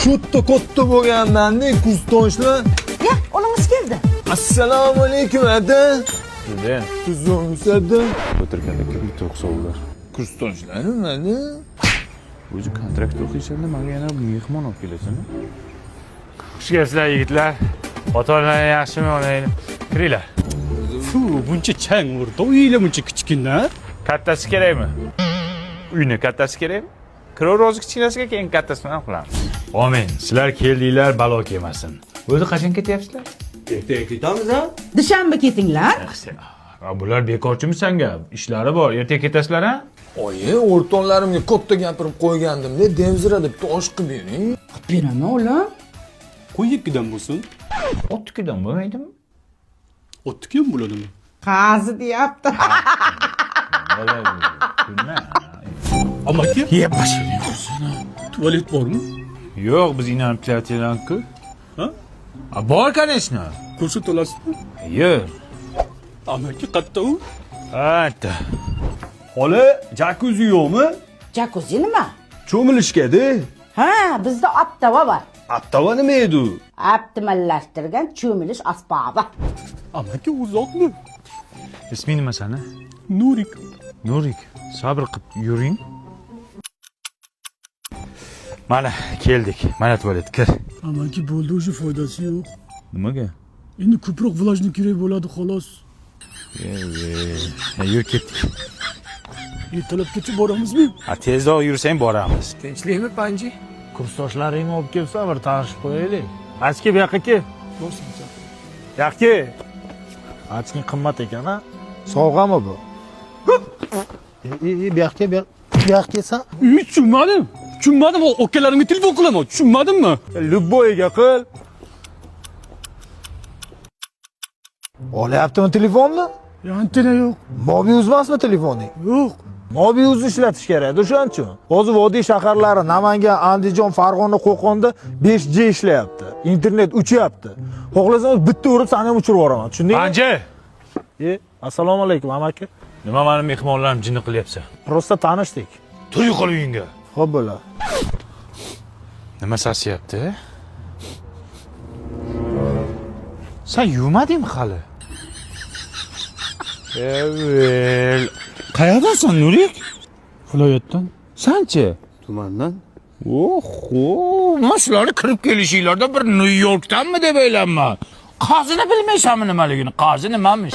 Şutta katta bo'lganman-da, kursdoshlar. Ya, olingiz keldi. Assalomu alaykum, ada. Juda. Tuzumsada. O'tirganda kim to'qsovlar. Kursdoshlarim mana. O'zi kontrakt o'qiysan-da, menga yana mehmon olib kelasan. Xush kelibsizlar yigitlar. Ota-onalar yaxshimi, onanglar? Kiringlar. Fu, buncha chang o'rta, uyinglar buncha kichkina. Kattasi kerakmi? Uyni kattasi kerakmi? Kirov rozi kichkinasiga keyin kattasini ham qilamiz. Amin. Sizlar keldinglar, balo kelmasin. O'zi qachon ketyapsizlar? Ertaga ketamiz a? Dushanba ketinglar. Bular bekorchimi sanga? Ishlari bor. Ertaga ketasizlar, ha? Oyi, o'rtoqlarimga katta gapirib qo'ygandim-da, Demzira deb tosh qilib bering. Beraman o'g'lim. Qo'y ikkidan bo'lsin. Ottikidan bo'lmaydimi? O'tniki ham bo'ladimi? Qazi deyapti. Amaki, Yeb bashir. tualet bormi? Yo'q, biz inanib-ku. Ha? Bor, конечно. Ko'rsat olasizmi? Yo'q. Amaki qatta u? Hatta. Xola, jakuzi yo'qmi? Jacuzzi nima? Cho'milishgada. Ha, bizda aptava bor. Attava nima edi? Optimallashtirgan cho'milish asbobi. Amaki uzoqmi? Isming nima sani? Nurik. Nurik, sabr qilib yuring. Mana keldik. Mana tualet kir. Amaki bo'ldi, o'sha foydasi yo'q. Nimaga? Endi ko'proq vlajni kerak bo'ladi xolos. Yur ketdik. Ertalabgacha boramizmi? Tezroq yursang boramiz. Tinchlikmi, Panji? Kursdoshlaringni olib kelsa, bir tanishib qo'yaylik. Achki bu yoqqa kel. Yoqqa. Achking qimmat ekan, ha? Sovg'ami bu? Bu yoqqa kelsan. Tushunmadim. Tushunmadim, akalarimga telefon qilaman. Tushunmadimmi? Lubboyga qil. Olyaptimi telefonni? Antena yo'q. Mobius emasmi telefoning? Yo'q. Mobiusni ishlatish kerak, o'shaning uchun. Hozir vodiy shaharlari Namangan, Andijon, Farg'ona, Qo'qonda 5G ishlayapti. Internet uchyapti. Xohlasangiz bitta urib seni ham uchirib yuboraman, tushundingmi? Anji. Assalomu alaykum, amaki. Nima meni mehmonlarim jinni qilyapsan? Prosta tanishdik. Tur yo'qol uyingga. Xo'p bo'la. Nima sasyapti? Sen yuvmadingmi hali? Evel. Qayerdansan, Nurik? Viloyatdan. Sanchi? Tumandan. Oho, mashularni kirib kelishinglarda bir Nyu-Yorkdanmi deb o'ylayman. Qozini bilmaysanmi nimaligini? Qozi nimamish?